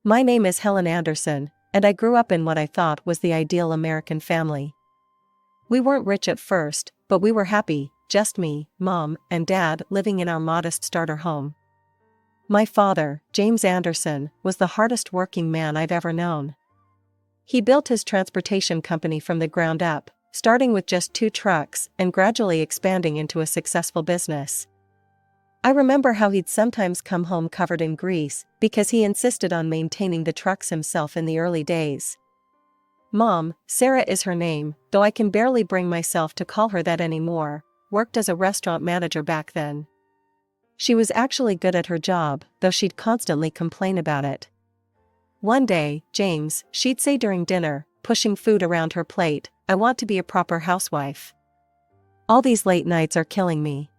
My name is Helen Anderson, and I grew up in what I thought was the ideal American family. We weren't rich at first, but we were happy, just me, Mom, and Dad living in our modest starter home. My father, James Anderson, was the hardest working man I've ever known. He built his transportation company from the ground up, starting with just 2 trucks and gradually expanding into a successful business. I remember how he'd sometimes come home covered in grease because he insisted on maintaining the trucks himself in the early days. Mom, Sarah is her name, though I can barely bring myself to call her that anymore, worked as a restaurant manager back then. She was actually good at her job, though she'd constantly complain about it. One day, James, she'd say during dinner, pushing food around her plate, "I want to be a proper housewife. All these late nights are killing me."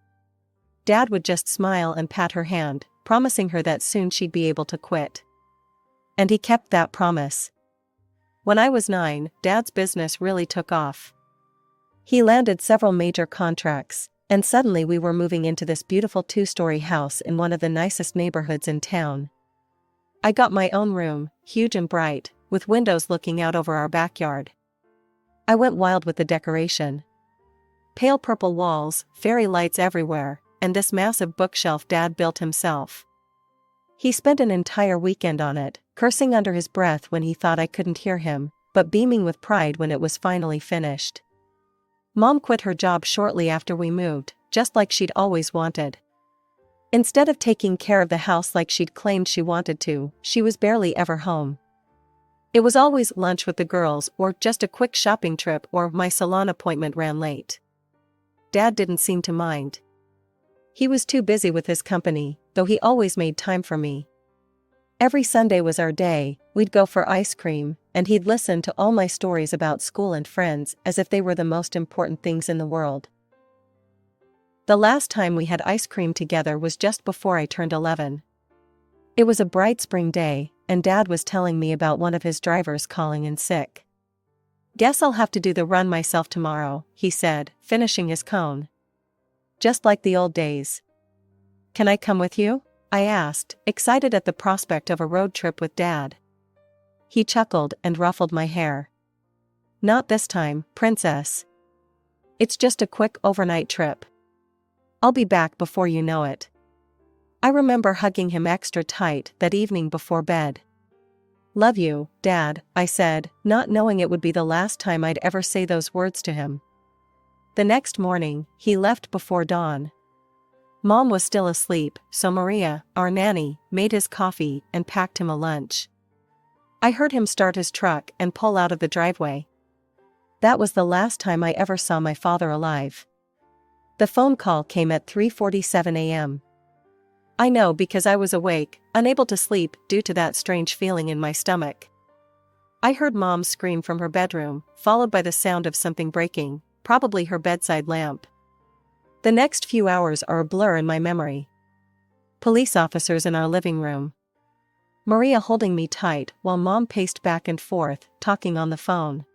Dad would just smile and pat her hand, promising her that soon she'd be able to quit. And he kept that promise. When I was 9, Dad's business really took off. He landed several major contracts, and suddenly we were moving into this beautiful 2-story house in one of the nicest neighborhoods in town. I got my own room, huge and bright, with windows looking out over our backyard. I went wild with the decoration. Pale purple walls, fairy lights everywhere, and this massive bookshelf Dad built himself. He spent an entire weekend on it, cursing under his breath when he thought I couldn't hear him, but beaming with pride when it was finally finished. Mom quit her job shortly after we moved, just like she'd always wanted. Instead of taking care of the house like she'd claimed she wanted to, she was barely ever home. It was always lunch with the girls or just a quick shopping trip or my salon appointment ran late. Dad didn't seem to mind. He was too busy with his company, though he always made time for me. Every Sunday was our day, we'd go for ice cream, and he'd listen to all my stories about school and friends as if they were the most important things in the world. The last time we had ice cream together was just before I turned 11. It was a bright spring day, and Dad was telling me about one of his drivers calling in sick. "Guess I'll have to do the run myself tomorrow," he said, finishing his cone. "Just like the old days." "Can I come with you?" I asked, excited at the prospect of a road trip with Dad. He chuckled and ruffled my hair. "Not this time, princess. It's just a quick overnight trip. I'll be back before you know it." I remember hugging him extra tight that evening before bed. "Love you, Dad," I said, not knowing it would be the last time I'd ever say those words to him. The next morning, he left before dawn. Mom was still asleep, so Maria, our nanny, made his coffee and packed him a lunch. I heard him start his truck and pull out of the driveway. That was the last time I ever saw my father alive. The phone call came at 3:47 a.m. I know because I was awake, unable to sleep due to that strange feeling in my stomach. I heard Mom scream from her bedroom, followed by the sound of something breaking, probably her bedside lamp. The next few hours are a blur in my memory. Police officers in our living room. Maria holding me tight while Mom paced back and forth, talking on the phone.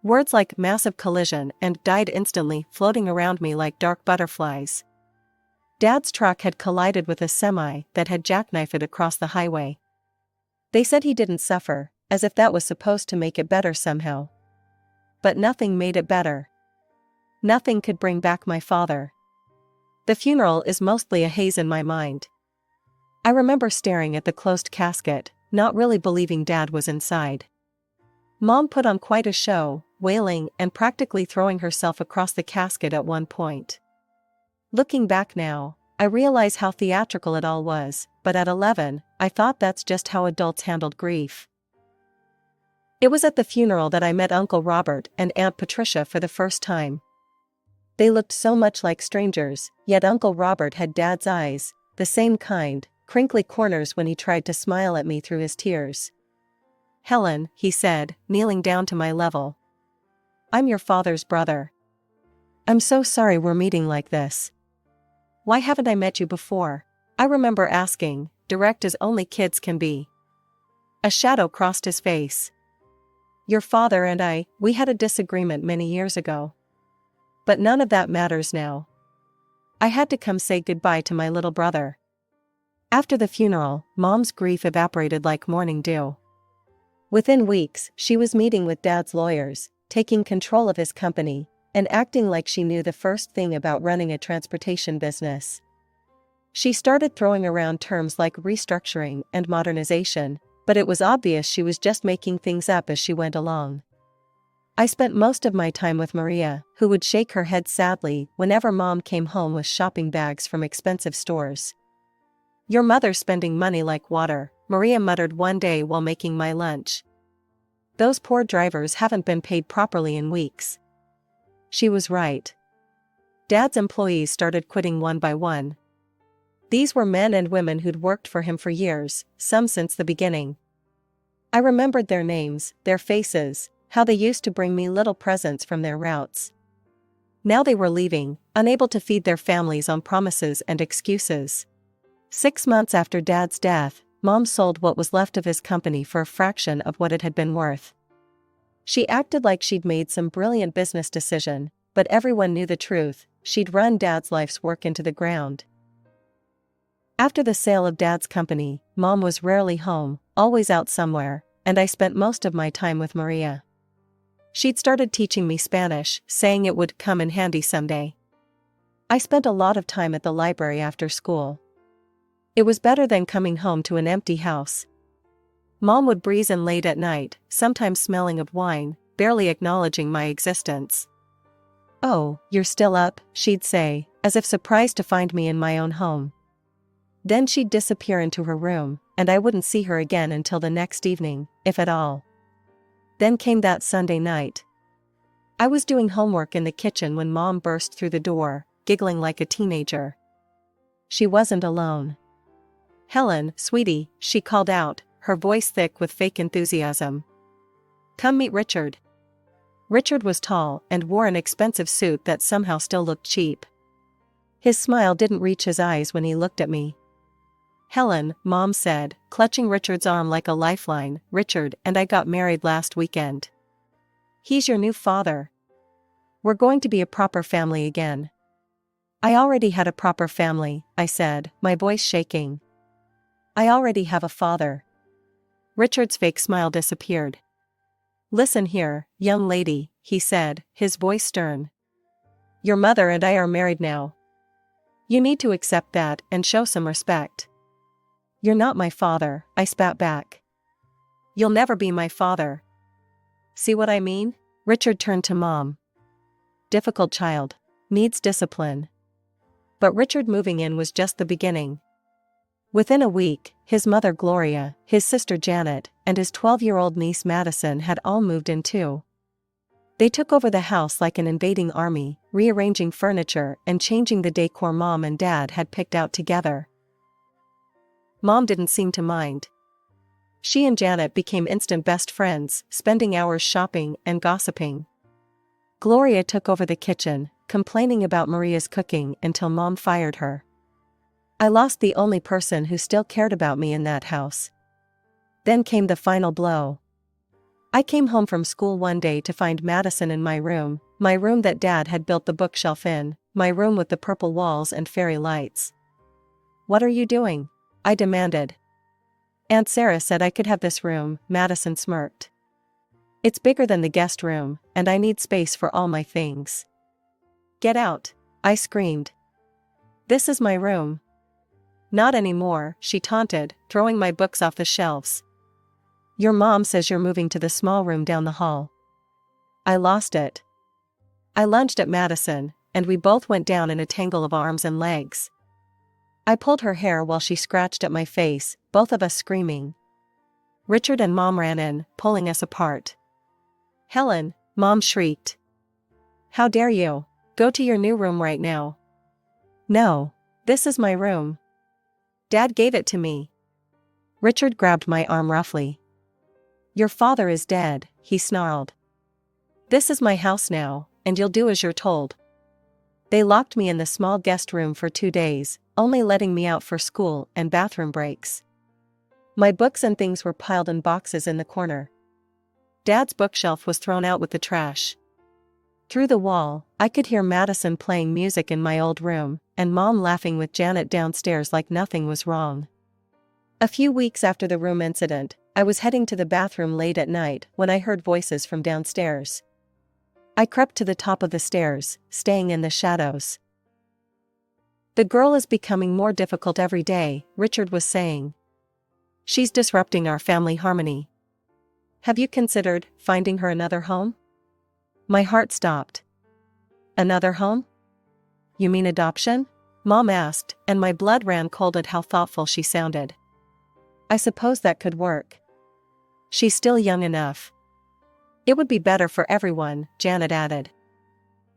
Words like massive collision and died instantly floating around me like dark butterflies. Dad's truck had collided with a semi that had jackknifed it across the highway. They said he didn't suffer, as if that was supposed to make it better somehow. But nothing made it better. Nothing could bring back my father. The funeral is mostly a haze in my mind. I remember staring at the closed casket, not really believing Dad was inside. Mom put on quite a show, wailing and practically throwing herself across the casket at one point. Looking back now, I realize how theatrical it all was, but at 11, I thought that's just how adults handled grief. It was at the funeral that I met Uncle Robert and Aunt Patricia for the first time. They looked so much like strangers, yet Uncle Robert had Dad's eyes, the same kind, crinkly corners when he tried to smile at me through his tears. "Helen," he said, kneeling down to my level. "I'm your father's brother. I'm so sorry we're meeting like this. Why haven't I met you before?" I remember asking, direct as only kids can be. A shadow crossed his face. "Your father and we had a disagreement many years ago. But none of that matters now. I had to come say goodbye to my little brother." After the funeral, Mom's grief evaporated like morning dew. Within weeks, she was meeting with Dad's lawyers, taking control of his company, and acting like she knew the first thing about running a transportation business. She started throwing around terms like restructuring and modernization, but it was obvious she was just making things up as she went along. I spent most of my time with Maria, who would shake her head sadly whenever Mom came home with shopping bags from expensive stores. "Your mother's spending money like water," Maria muttered one day while making my lunch. "Those poor drivers haven't been paid properly in weeks." She was right. Dad's employees started quitting one by one. These were men and women who'd worked for him for years, some since the beginning. I remembered their names, their faces, how they used to bring me little presents from their routes. Now they were leaving, unable to feed their families on promises and excuses. 6 months after Dad's death, Mom sold what was left of his company for a fraction of what it had been worth. She acted like she'd made some brilliant business decision, but everyone knew the truth: she'd run Dad's life's work into the ground. After the sale of Dad's company, Mom was rarely home, always out somewhere, and I spent most of my time with Maria. She'd started teaching me Spanish, saying it would come in handy someday. I spent a lot of time at the library after school. It was better than coming home to an empty house. Mom would breeze in late at night, sometimes smelling of wine, barely acknowledging my existence. "Oh, you're still up," she'd say, as if surprised to find me in my own home. Then she'd disappear into her room, and I wouldn't see her again until the next evening, if at all. Then came that Sunday night. I was doing homework in the kitchen when Mom burst through the door, giggling like a teenager. She wasn't alone. "Helen, sweetie," she called out, her voice thick with fake enthusiasm. "Come meet Richard." Richard was tall and wore an expensive suit that somehow still looked cheap. His smile didn't reach his eyes when he looked at me. "Helen," Mom said, clutching Richard's arm like a lifeline, "Richard and I got married last weekend. He's your new father. We're going to be a proper family again." "I already had a proper family," I said, my voice shaking. "I already have a father." Richard's fake smile disappeared. "Listen here, young lady," he said, his voice stern. "Your mother and I are married now. You need to accept that and show some respect." "You're not my father," I spat back. "You'll never be my father." "See what I mean?" Richard turned to Mom. "Difficult child. Needs discipline." But Richard moving in was just the beginning. Within a week, his mother Gloria, his sister Janet, and his 12-year-old niece Madison had all moved in too. They took over the house like an invading army, rearranging furniture and changing the decor Mom and Dad had picked out together. Mom didn't seem to mind. She and Janet became instant best friends, spending hours shopping and gossiping. Gloria took over the kitchen, complaining about Maria's cooking until Mom fired her. I lost the only person who still cared about me in that house. Then came the final blow. I came home from school one day to find Madison in my room that Dad had built the bookshelf in, my room with the purple walls and fairy lights. "What are you doing?" I demanded. "Aunt Sarah said I could have this room," Madison smirked. "It's bigger than the guest room, and I need space for all my things." "Get out," I screamed. "This is my room." "Not anymore," she taunted, throwing my books off the shelves. "Your mom says you're moving to the small room down the hall." I lost it. I lunged at Madison, and we both went down in a tangle of arms and legs. I pulled her hair while she scratched at my face, both of us screaming. Richard and Mom ran in, pulling us apart. "Helen," Mom shrieked. "How dare you? Go to your new room right now." "No. This is my room. Dad gave it to me." Richard grabbed my arm roughly. "Your father is dead," he snarled. "This is my house now, and you'll do as you're told." They locked me in the small guest room for 2 days, only letting me out for school and bathroom breaks. My books and things were piled in boxes in the corner. Dad's bookshelf was thrown out with the trash. Through the wall, I could hear Madison playing music in my old room, and Mom laughing with Janet downstairs like nothing was wrong. A few weeks after the room incident, I was heading to the bathroom late at night when I heard voices from downstairs. I crept to the top of the stairs, staying in the shadows. "The girl is becoming more difficult every day," Richard was saying. "She's disrupting our family harmony. Have you considered finding her another home?" My heart stopped. "Another home? You mean adoption?" Mom asked, and my blood ran cold at how thoughtful she sounded. "I suppose that could work. She's still young enough." "It would be better for everyone," Janet added.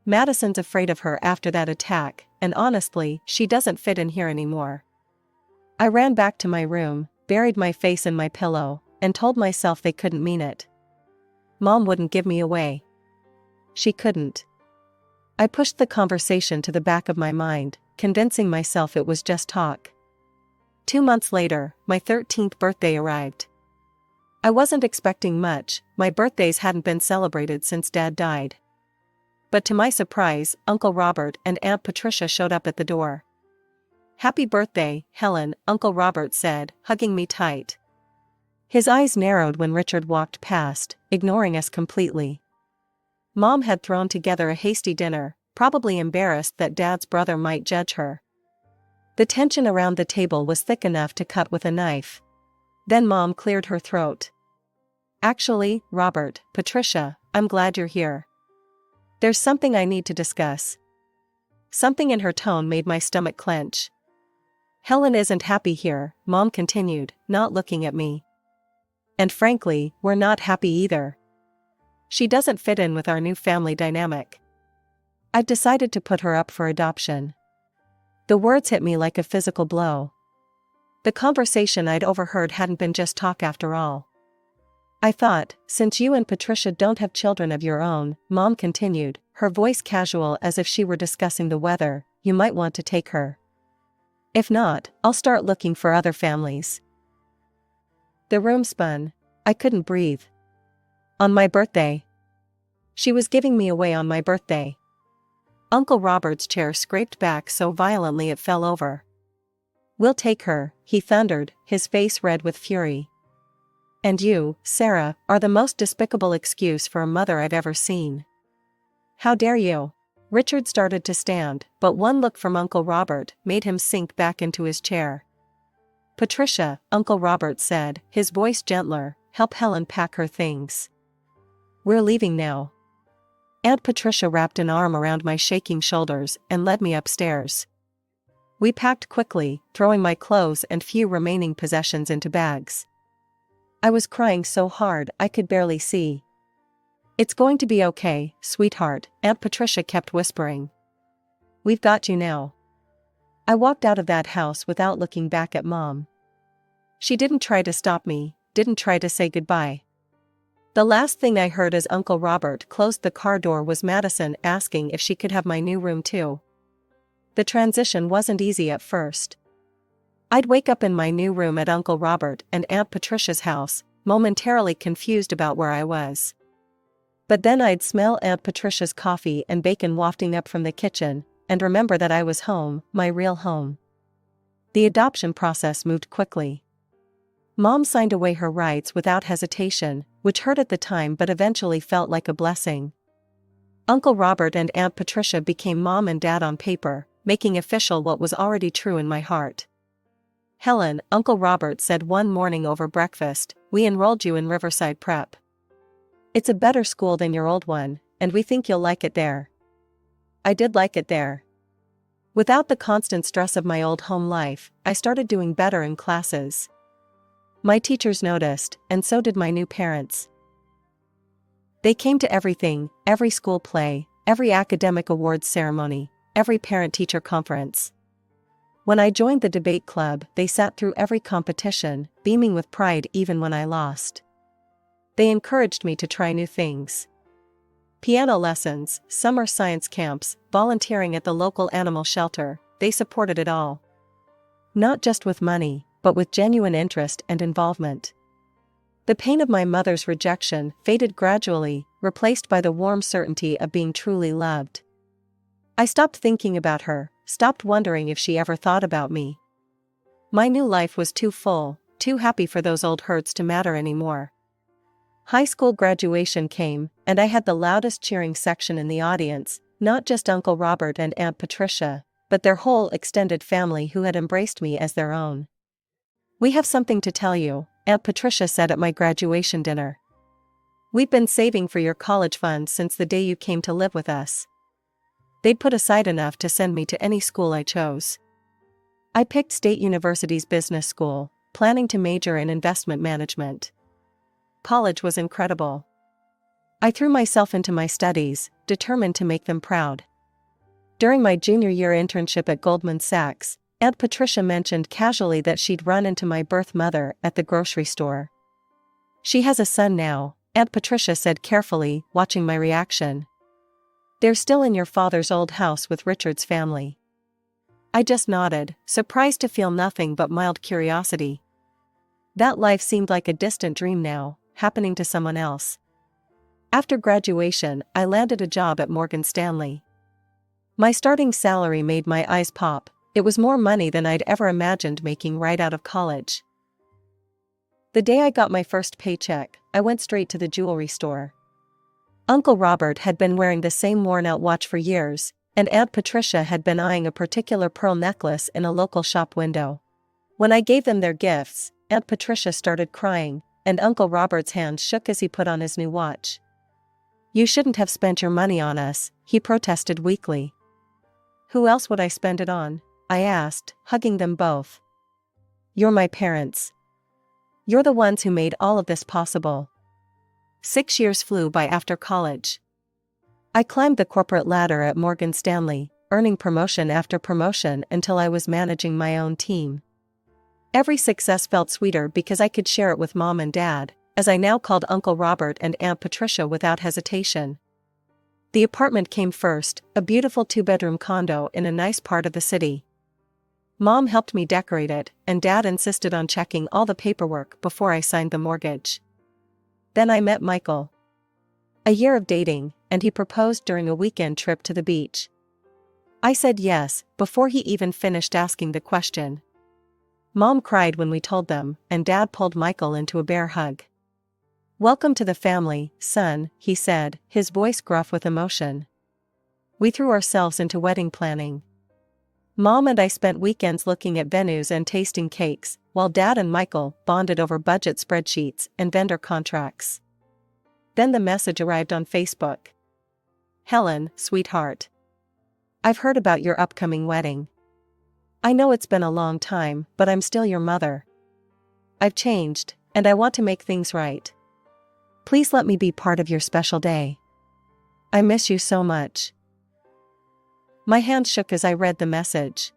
"Madison's afraid of her after that attack, and honestly, she doesn't fit in here anymore." I ran back to my room, buried my face in my pillow, and told myself they couldn't mean it. Mom wouldn't give me away. She couldn't. I pushed the conversation to the back of my mind, convincing myself it was just talk. 2 months later, my 13th birthday arrived. I wasn't expecting much. My birthdays hadn't been celebrated since Dad died. But to my surprise, Uncle Robert and Aunt Patricia showed up at the door. "Happy birthday, Helen," Uncle Robert said, hugging me tight. His eyes narrowed when Richard walked past, ignoring us completely. Mom had thrown together a hasty dinner, probably embarrassed that Dad's brother might judge her. The tension around the table was thick enough to cut with a knife. Then Mom cleared her throat. "Actually, Robert, Patricia, I'm glad you're here. There's something I need to discuss." Something in her tone made my stomach clench. "Helen isn't happy here," Mom continued, not looking at me. "And frankly, we're not happy either. She doesn't fit in with our new family dynamic. I've decided to put her up for adoption." The words hit me like a physical blow. The conversation I'd overheard hadn't been just talk after all. "I thought, since you and Patricia don't have children of your own," Mom continued, her voice casual as if she were discussing the weather, "you might want to take her. If not, I'll start looking for other families." The room spun. I couldn't breathe. On my birthday. She was giving me away on my birthday. Uncle Robert's chair scraped back so violently it fell over. "We'll take her," he thundered, his face red with fury. "And you, Sarah, are the most despicable excuse for a mother I've ever seen. How dare you?" Richard started to stand, but one look from Uncle Robert made him sink back into his chair. "Patricia," Uncle Robert said, his voice gentler, "help Helen pack her things. We're leaving now." Aunt Patricia wrapped an arm around my shaking shoulders and led me upstairs. We packed quickly, throwing my clothes and few remaining possessions into bags. I was crying so hard I could barely see. "It's going to be okay, sweetheart," Aunt Patricia kept whispering. "We've got you now." I walked out of that house without looking back at Mom. She didn't try to stop me, didn't try to say goodbye. The last thing I heard as Uncle Robert closed the car door was Madison asking if she could have my new room too. The transition wasn't easy at first. I'd wake up in my new room at Uncle Robert and Aunt Patricia's house, momentarily confused about where I was. But then I'd smell Aunt Patricia's coffee and bacon wafting up from the kitchen, and remember that I was home, my real home. The adoption process moved quickly. Mom signed away her rights without hesitation, which hurt at the time but eventually felt like a blessing. Uncle Robert and Aunt Patricia became Mom and Dad on paper, making official what was already true in my heart. "Helen," Uncle Robert said one morning over breakfast, "we enrolled you in Riverside Prep. It's a better school than your old one, and we think you'll like it there." I did like it there. Without the constant stress of my old home life, I started doing better in classes. My teachers noticed, and so did my new parents. They came to everything, every school play, every academic awards ceremony, every parent-teacher conference. When I joined the debate club, they sat through every competition, beaming with pride even when I lost. They encouraged me to try new things. Piano lessons, summer science camps, volunteering at the local animal shelter, they supported it all. Not just with money, but with genuine interest and involvement. The pain of my mother's rejection faded gradually, replaced by the warm certainty of being truly loved. I stopped thinking about her, stopped wondering if she ever thought about me. My new life was too full, too happy for those old hurts to matter anymore. High school graduation came, and I had the loudest cheering section in the audience, not just Uncle Robert and Aunt Patricia, but their whole extended family who had embraced me as their own. "We have something to tell you," Aunt Patricia said at my graduation dinner. "We've been saving for your college fund since the day you came to live with us." They'd put aside enough to send me to any school I chose. I picked State University's business school, planning to major in investment management. College was incredible. I threw myself into my studies, determined to make them proud. During my junior year internship at Goldman Sachs, Aunt Patricia mentioned casually that she'd run into my birth mother at the grocery store. "She has a son now," Aunt Patricia said carefully, watching my reaction. "They're still in your father's old house with Richard's family." I just nodded, surprised to feel nothing but mild curiosity. That life seemed like a distant dream now, happening to someone else. After graduation, I landed a job at Morgan Stanley. My starting salary made my eyes pop. It was more money than I'd ever imagined making right out of college. The day I got my first paycheck, I went straight to the jewelry store. Uncle Robert had been wearing the same worn-out watch for years, and Aunt Patricia had been eyeing a particular pearl necklace in a local shop window. When I gave them their gifts, Aunt Patricia started crying, and Uncle Robert's hands shook as he put on his new watch. "You shouldn't have spent your money on us," he protested weakly. "Who else would I spend it on?" I asked, hugging them both. "You're my parents. You're the ones who made all of this possible." 6 years flew by after college. I climbed the corporate ladder at Morgan Stanley, earning promotion after promotion until I was managing my own team. Every success felt sweeter because I could share it with Mom and Dad, as I now called Uncle Robert and Aunt Patricia without hesitation. The apartment came first, a beautiful 2-bedroom condo in a nice part of the city. Mom helped me decorate it, and Dad insisted on checking all the paperwork before I signed the mortgage. Then I met Michael. A year of dating, and he proposed during a weekend trip to the beach. I said yes, before he even finished asking the question. Mom cried when we told them, and Dad pulled Michael into a bear hug. "Welcome to the family, son," he said, his voice gruff with emotion. We threw ourselves into wedding planning. Mom and I spent weekends looking at venues and tasting cakes, while Dad and Michael bonded over budget spreadsheets and vendor contracts. Then the message arrived on Facebook. "Helen, sweetheart. I've heard about your upcoming wedding. I know it's been a long time, but I'm still your mother. I've changed, and I want to make things right. Please let me be part of your special day. I miss you so much." My hand shook as I read the message.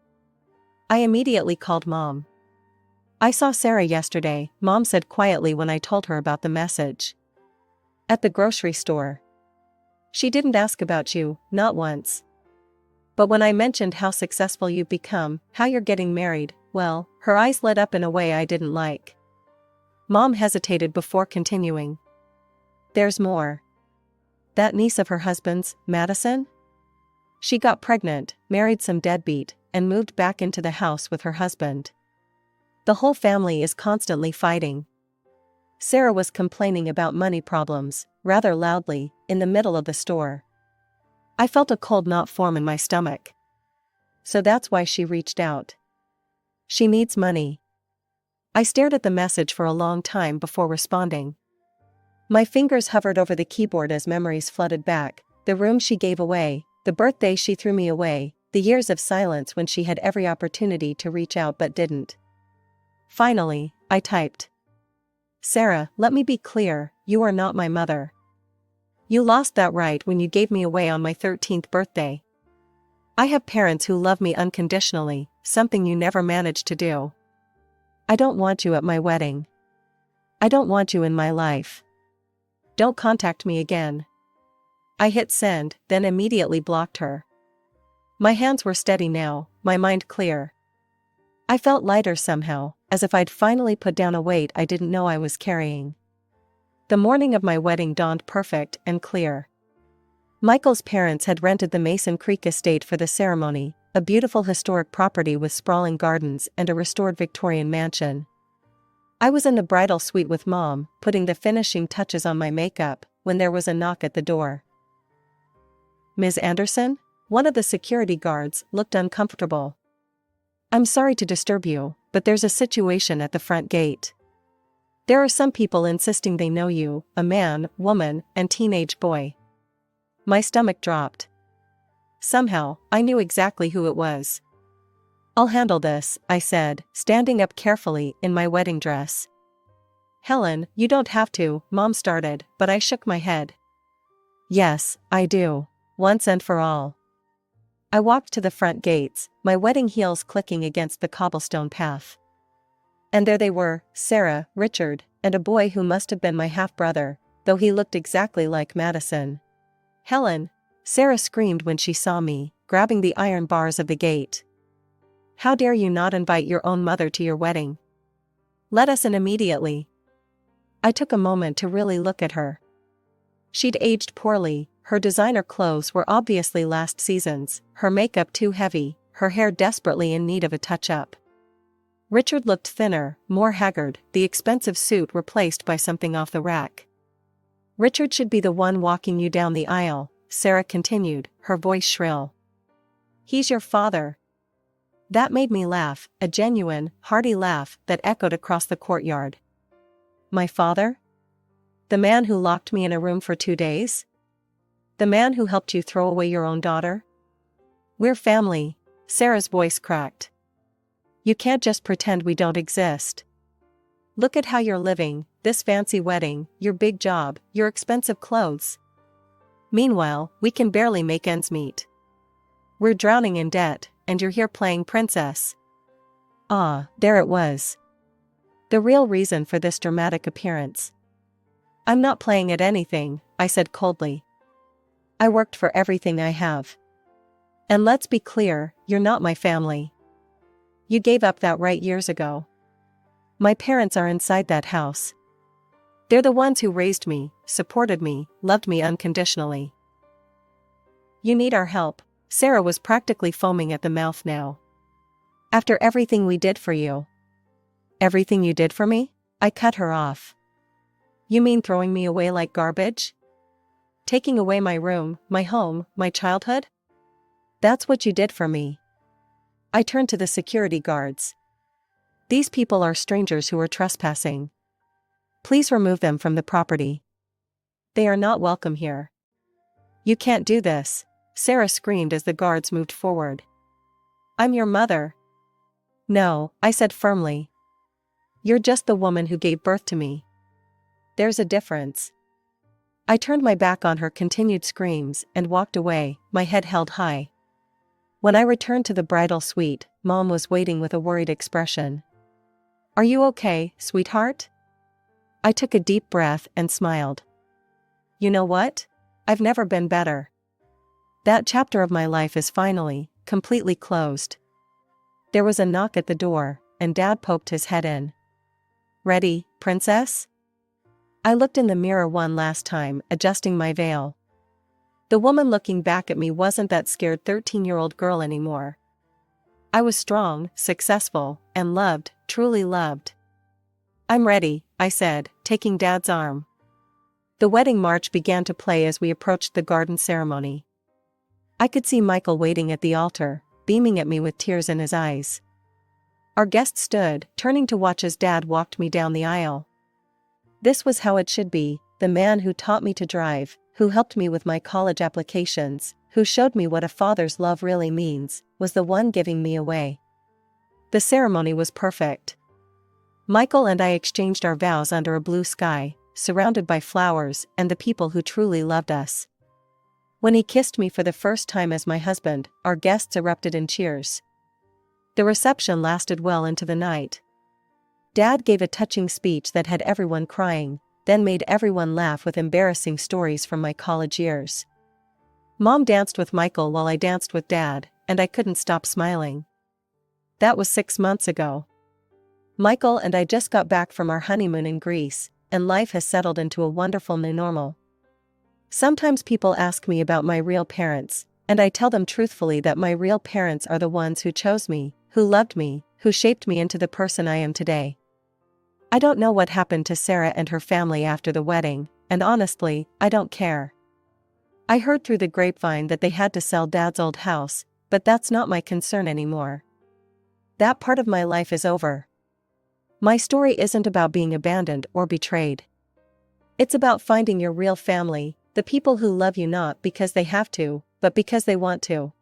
I immediately called Mom. "I saw Sarah yesterday," Mom said quietly when I told her about the message. "At the grocery store. She didn't ask about you, not once. But when I mentioned how successful you've become, how you're getting married, well, her eyes lit up in a way I didn't like." Mom hesitated before continuing. "There's more. That niece of her husband's, Madison? She got pregnant, married some deadbeat, and moved back into the house with her husband. The whole family is constantly fighting. Sarah was complaining about money problems, rather loudly, in the middle of the store. I felt a cold knot form in my stomach. So that's why she reached out. She needs money." I stared at the message for a long time before responding. My fingers hovered over the keyboard as memories flooded back, the room she gave away, the birthday she threw me away, the years of silence when she had every opportunity to reach out but didn't. Finally, I typed. "Sarah, let me be clear, you are not my mother. You lost that right when you gave me away on my 13th birthday. I have parents who love me unconditionally, something you never managed to do. I don't want you at my wedding. I don't want you in my life. Don't contact me again." I hit send, then immediately blocked her. My hands were steady now, my mind clear. I felt lighter somehow, as if I'd finally put down a weight I didn't know I was carrying. The morning of my wedding dawned perfect and clear. Michael's parents had rented the Mason Creek estate for the ceremony, a beautiful historic property with sprawling gardens and a restored Victorian mansion. I was in the bridal suite with Mom, putting the finishing touches on my makeup, when there was a knock at the door. "Ms. Anderson?" One of the security guards looked uncomfortable. "I'm sorry to disturb you, but there's a situation at the front gate. There are some people insisting they know you, a man, woman, and teenage boy." My stomach dropped. Somehow, I knew exactly who it was. "I'll handle this," I said, standing up carefully in my wedding dress. "Helen, you don't have to," Mom started, but I shook my head. "Yes, I do. Once and for all." I walked to the front gates, my wedding heels clicking against the cobblestone path. And there they were, Sarah, Richard, and a boy who must have been my half-brother, though he looked exactly like Madison. "Helen!" Sarah screamed when she saw me, grabbing the iron bars of the gate. "How dare you not invite your own mother to your wedding? Let us in immediately." I took a moment to really look at her. She'd aged poorly, her designer clothes were obviously last season's, her makeup too heavy, her hair desperately in need of a touch-up. Richard looked thinner, more haggard, the expensive suit replaced by something off the rack. "Richard should be the one walking you down the aisle," Sarah continued, her voice shrill. "He's your father." That made me laugh, a genuine, hearty laugh that echoed across the courtyard. "My father? The man who locked me in a room for 2 days? The man who helped you throw away your own daughter?" "We're family," Sarah's voice cracked. "You can't just pretend we don't exist. Look at how you're living, this fancy wedding, your big job, your expensive clothes. Meanwhile, we can barely make ends meet. We're drowning in debt, and you're here playing princess." Ah, there it was. The real reason for this dramatic appearance. "I'm not playing at anything," I said coldly. "I worked for everything I have. And let's be clear, you're not my family. You gave up that right years ago. My parents are inside that house. They're the ones who raised me, supported me, loved me unconditionally. You need our help." Sarah was practically foaming at the mouth now. "After everything we did for you." "Everything you did for me?" I cut her off. "You mean throwing me away like garbage? Taking away my room, my home, my childhood? That's what you did for me." I turned to the security guards. "These people are strangers who are trespassing. Please remove them from the property. They are not welcome here." "You can't do this," Sarah screamed as the guards moved forward. "I'm your mother." "No," I said firmly. "You're just the woman who gave birth to me. There's a difference." I turned my back on her continued screams and walked away, my head held high. When I returned to the bridal suite, Mom was waiting with a worried expression. "Are you okay, sweetheart?" I took a deep breath and smiled. "You know what? I've never been better. That chapter of my life is finally, completely closed." There was a knock at the door, and Dad poked his head in. "Ready, princess?" I looked in the mirror one last time, adjusting my veil. The woman looking back at me wasn't that scared 13-year-old girl anymore. I was strong, successful, and loved, truly loved. "I'm ready," I said, taking Dad's arm. The wedding march began to play as we approached the garden ceremony. I could see Michael waiting at the altar, beaming at me with tears in his eyes. Our guest stood, turning to watch as Dad walked me down the aisle. This was how it should be, the man who taught me to drive, who helped me with my college applications, who showed me what a father's love really means, was the one giving me away. The ceremony was perfect. Michael and I exchanged our vows under a blue sky, surrounded by flowers and the people who truly loved us. When he kissed me for the first time as my husband, our guests erupted in cheers. The reception lasted well into the night. Dad gave a touching speech that had everyone crying, then made everyone laugh with embarrassing stories from my college years. Mom danced with Michael while I danced with Dad, and I couldn't stop smiling. That was 6 months ago. Michael and I just got back from our honeymoon in Greece, and life has settled into a wonderful new normal. Sometimes people ask me about my real parents, and I tell them truthfully that my real parents are the ones who chose me, who loved me, who shaped me into the person I am today. I don't know what happened to Sarah and her family after the wedding, and honestly, I don't care. I heard through the grapevine that they had to sell Dad's old house, but that's not my concern anymore. That part of my life is over. My story isn't about being abandoned or betrayed. It's about finding your real family, the people who love you not because they have to, but because they want to.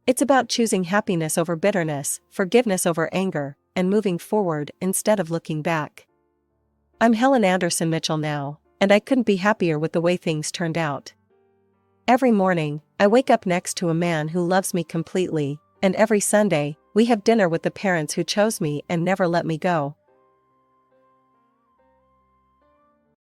It's about choosing happiness over bitterness, forgiveness over anger, and moving forward instead of looking back. I'm Helen Anderson Mitchell now, and I couldn't be happier with the way things turned out. Every morning, I wake up next to a man who loves me completely, and every Sunday, we have dinner with the parents who chose me and never let me go.